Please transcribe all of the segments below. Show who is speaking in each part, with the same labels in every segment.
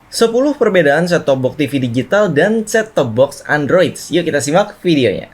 Speaker 1: 10 perbedaan set-top box TV digital dan set-top box Android. Yuk kita simak videonya.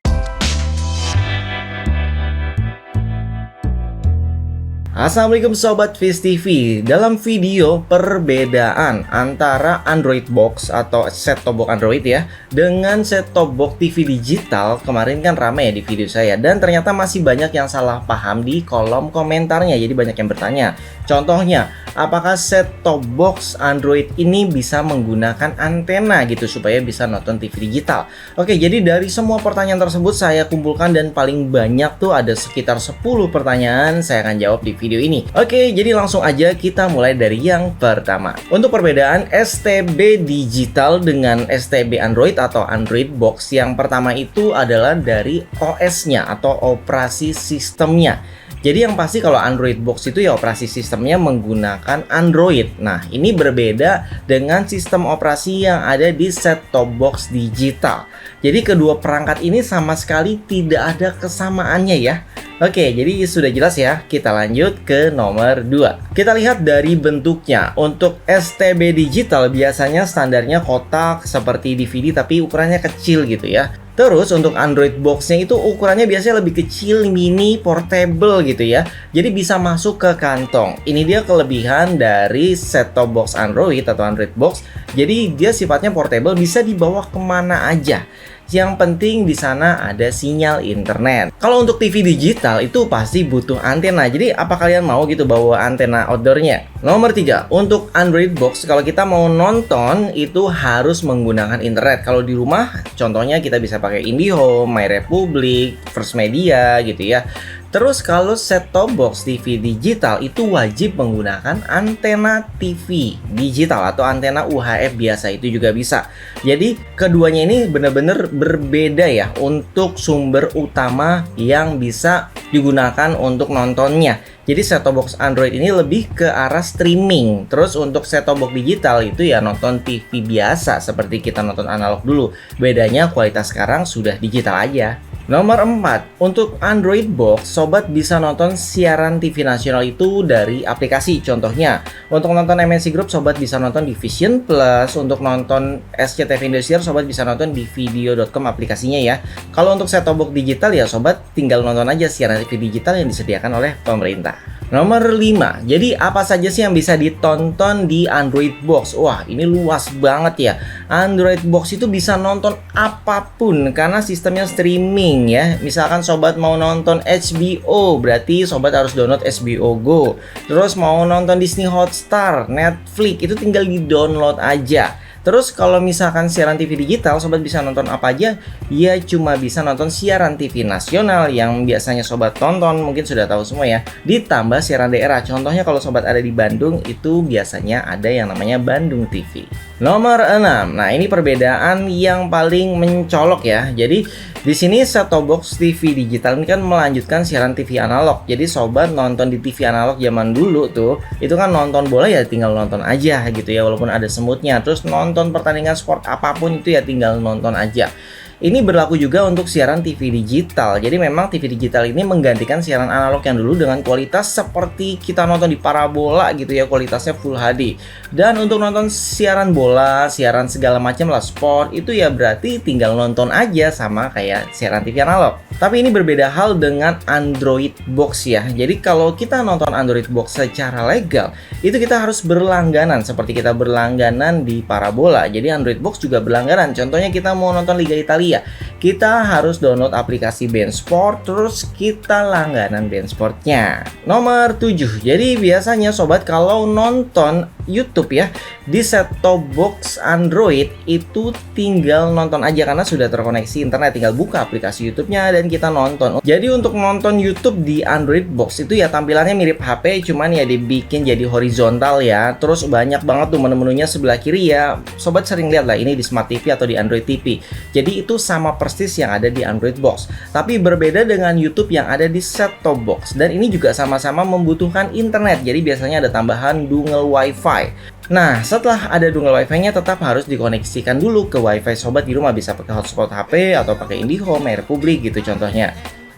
Speaker 1: Assalamualaikum Sobat Viz TV. Dalam video perbedaan antara Android box atau set-top box Android ya dengan set-top box TV digital, kemarin kan rame ya di video saya, dan ternyata masih banyak yang salah paham di kolom komentarnya. Jadi banyak yang bertanya, contohnya apakah set-top box Android ini bisa menggunakan antena gitu supaya bisa nonton TV digital. Oke, jadi dari semua pertanyaan tersebut saya kumpulkan dan paling banyak tuh ada sekitar 10 pertanyaan saya akan jawab di video ini. Oke, jadi langsung aja kita mulai dari yang pertama. Untuk perbedaan STB digital dengan STB Android atau Android box, yang pertama itu adalah dari OS-nya atau operasi sistemnya. Jadi yang pasti kalau Android box itu ya operasi sistemnya menggunakan Android. Nah, ini berbeda dengan sistem operasi yang ada di set-top box digital. Jadi kedua perangkat ini sama sekali tidak ada kesamaannya ya. Oke, jadi sudah jelas ya. Kita lanjut ke nomor 2. Kita lihat dari bentuknya. Untuk STB digital biasanya standarnya kotak seperti DVD tapi ukurannya kecil gitu ya. Terus untuk Android box-nya itu ukurannya biasanya lebih kecil, mini, portable gitu ya. Jadi bisa masuk ke kantong. Ini dia kelebihan dari set-top box Android atau Android box. Jadi dia sifatnya portable, bisa dibawa kemana aja. Yang penting di sana ada sinyal internet. Kalau untuk TV digital itu pasti butuh antena. Jadi apa kalian mau gitu bawa antena outdoornya? Nomor 3, untuk Android box kalau kita mau nonton itu harus menggunakan internet. Kalau di rumah contohnya kita bisa pakai IndiHome, MyRepublik, First Media gitu ya. Terus kalau set-top box TV digital itu wajib menggunakan antena TV digital atau antena UHF biasa, itu juga bisa. Jadi keduanya ini benar-benar berbeda ya untuk sumber utama yang bisa digunakan untuk nontonnya. Jadi set-top box Android ini lebih ke arah streaming. Terus untuk set-top box digital itu ya nonton TV biasa seperti kita nonton analog dulu. Bedanya kualitas sekarang sudah digital aja. Nomor 4, untuk Android box, sobat bisa nonton siaran TV nasional itu dari aplikasi. Contohnya, untuk nonton MNC Group, sobat bisa nonton di Vision Plus. Untuk nonton SCTV Indosiar, sobat bisa nonton di video.com aplikasinya ya. Kalau untuk set-top box digital ya, sobat tinggal nonton aja siaran TV digital yang disediakan oleh pemerintah. Nomor 5, jadi apa saja sih yang bisa ditonton di Android box? Wah, ini luas banget ya. Android box itu bisa nonton apapun karena sistemnya streaming ya. Misalkan sobat mau nonton HBO, berarti sobat harus download HBO Go. Terus mau nonton Disney Hotstar, Netflix, itu tinggal di-download aja. Terus kalau misalkan siaran TV digital, sobat bisa nonton apa aja? Ya cuma bisa nonton siaran TV nasional yang biasanya sobat tonton, mungkin sudah tahu semua ya. Ditambah siaran daerah. Contohnya kalau sobat ada di Bandung, itu biasanya ada yang namanya Bandung TV. Nomor 6. Nah, ini perbedaan yang paling mencolok ya. Jadi di sini set-top box TV digital ini kan melanjutkan siaran TV analog. Jadi sobat nonton di TV analog zaman dulu tuh, itu kan nonton bola ya tinggal nonton aja gitu ya, walaupun ada semutnya. Terus nonton pertandingan sport apapun itu ya tinggal nonton aja. Ini berlaku juga untuk siaran TV digital. Jadi memang TV digital ini menggantikan siaran analog yang dulu dengan kualitas seperti kita nonton di parabola gitu ya, kualitasnya Full HD. Dan untuk nonton siaran bola, siaran segala macam lah sport, itu ya berarti tinggal nonton aja sama kayak siaran TV analog. Tapi ini berbeda hal dengan Android box ya. Jadi kalau kita nonton Android box secara legal, itu kita harus berlangganan seperti kita berlangganan di parabola. Jadi Android box juga berlangganan. Contohnya kita mau nonton Liga Italia, kita harus download aplikasi beIN Sport, terus kita langganan beIN Sportnya. Nomor 7, jadi biasanya sobat kalau nonton YouTube ya di set-top box Android itu tinggal nonton aja karena sudah terkoneksi internet, tinggal buka aplikasi YouTube-nya dan kita nonton. Jadi untuk nonton YouTube di Android box itu ya tampilannya mirip HP, cuman ya dibikin jadi horizontal ya. Terus banyak banget tuh menu-menunya sebelah kiri ya. Sobat sering lihat lah ini di Smart TV atau di Android TV. Jadi itu sama persis yang ada di Android box. Tapi berbeda dengan YouTube yang ada di set-top box. Dan ini juga sama-sama membutuhkan internet. Jadi biasanya ada tambahan dongle WiFi. Nah, setelah ada dongle WiFi-nya tetap harus dikoneksikan dulu ke WiFi sobat di rumah, bisa pakai hotspot HP atau pakai IndiHome, MyRepublik gitu contohnya.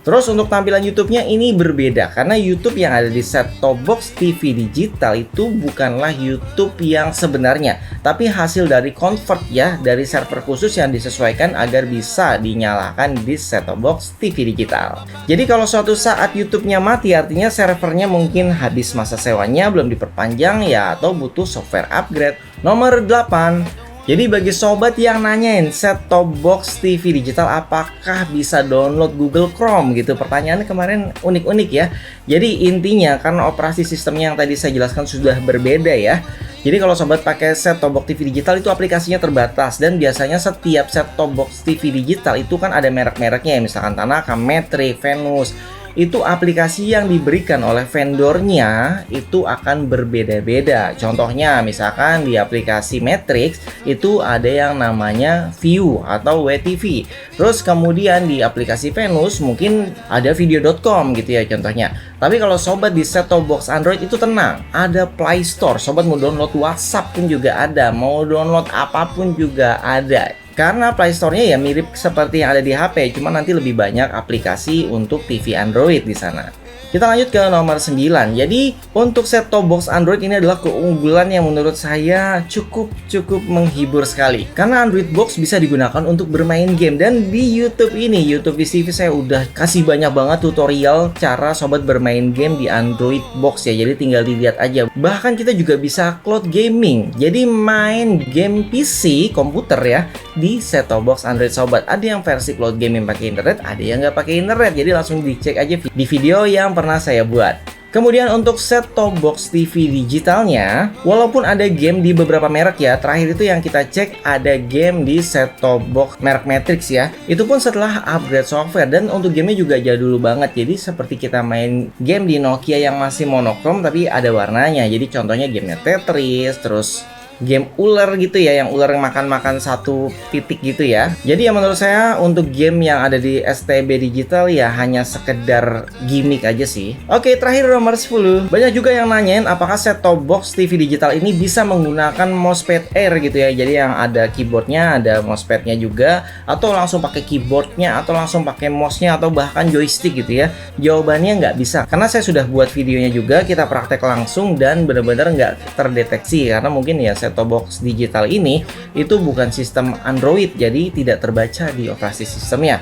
Speaker 1: Terus untuk tampilan YouTube-nya ini berbeda karena YouTube yang ada di set-top box TV digital itu bukanlah YouTube yang sebenarnya, tapi hasil dari convert ya, dari server khusus yang disesuaikan agar bisa dinyalakan di set-top box TV digital. Jadi kalau suatu saat YouTube-nya mati artinya servernya mungkin habis masa sewanya, belum diperpanjang ya, atau butuh software upgrade. Nomor 8. Jadi bagi sobat yang nanyain set-top box TV digital apakah bisa download Google Chrome gitu, pertanyaannya kemarin unik-unik ya. Jadi intinya karena operasi sistemnya yang tadi saya jelaskan sudah berbeda ya. Jadi kalau sobat pakai set-top box TV digital itu aplikasinya terbatas, dan biasanya setiap set-top box TV digital itu kan ada merek-mereknya ya, misalkan Tanaka, Matrix, Venus. Itu aplikasi yang diberikan oleh vendornya itu akan berbeda-beda. Contohnya misalkan di aplikasi Matrix itu ada yang namanya View atau WTV. Terus kemudian di aplikasi Venus mungkin ada video.com gitu ya contohnya. Tapi kalau sobat di set-top box Android itu tenang, ada Play Store. Sobat mau download WhatsApp pun juga ada, mau download apapun juga ada. Karena Play Store-nya ya mirip seperti yang ada di HP, cuma nanti lebih banyak aplikasi untuk TV Android di sana. Kita lanjut ke nomor 9. Jadi untuk set-top box Android ini adalah keunggulan yang menurut saya cukup menghibur sekali. Karena Android box bisa digunakan untuk bermain game, dan di YouTube ini, YouTube TV saya udah kasih banyak banget tutorial cara sobat bermain game di Android box ya. Jadi tinggal dilihat aja. Bahkan kita juga bisa cloud gaming. Jadi main game PC komputer ya di set-top box Android sobat. Ada yang versi cloud gaming pakai internet, ada yang nggak pakai internet. Jadi langsung dicek aja di video yang pernah saya buat. Kemudian untuk set-top box TV digitalnya, walaupun ada game di beberapa merek ya, terakhir itu yang kita cek ada game di set-top box merek Matrix ya. Itu pun setelah upgrade software, dan untuk gamenya juga jadul banget. Jadi seperti kita main game di Nokia yang masih monokrom tapi ada warnanya. Jadi contohnya gamenya Tetris, terus game ular gitu ya, yang ular makan-makan satu titik gitu ya. Jadi ya menurut saya untuk game yang ada di STB digital ya hanya sekedar gimmick aja sih. Oke, terakhir nomor 10. Banyak juga yang nanyain apakah set-top box TV digital ini bisa menggunakan mousepad Air gitu ya. Jadi yang ada keyboardnya, ada mousepadnya juga, atau langsung pakai keyboardnya, atau langsung pakai mouse-nya, atau bahkan joystick gitu ya. Jawabannya nggak bisa, karena saya sudah buat videonya juga, kita praktek langsung dan benar-benar nggak terdeteksi. Karena mungkin ya set-top box digital ini itu bukan sistem Android, jadi tidak terbaca di operasi sistemnya.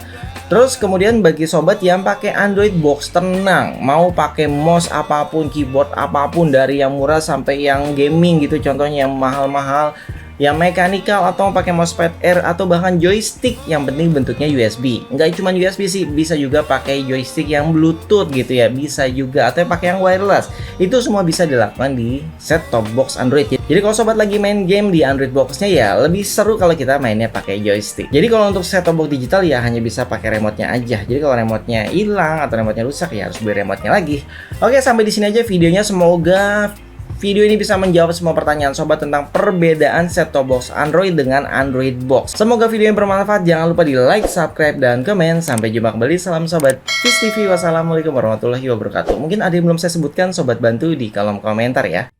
Speaker 1: Terus kemudian bagi sobat yang pakai Android box, tenang, mau pakai mouse apapun, keyboard apapun, dari yang murah sampai yang gaming gitu, contohnya yang mahal-mahal, yang mechanical, atau pakai mousepad Air atau bahkan joystick, yang penting bentuknya USB. Nggak cuma USB sih, bisa juga pakai joystick yang Bluetooth gitu ya, bisa juga, atau pakai yang wireless. Itu semua bisa dilakukan di set-top box Android. Jadi kalau sobat lagi main game di Android box-nya ya lebih seru kalau kita mainnya pakai joystick. Jadi kalau untuk set-top box digital ya hanya bisa pakai remote-nya aja. Jadi kalau remote-nya hilang atau remote-nya rusak ya harus beli remote-nya lagi. Oke, sampai di sini aja videonya. Semoga video ini bisa menjawab semua pertanyaan sobat tentang perbedaan set-top box Android dengan Android box. Semoga video yang bermanfaat. Jangan lupa di like, subscribe, dan komen. Sampai jumpa kembali. Salam sobat Fish TV. Wassalamualaikum warahmatullahi wabarakatuh. Mungkin ada yang belum saya sebutkan, sobat bantu di kolom komentar ya.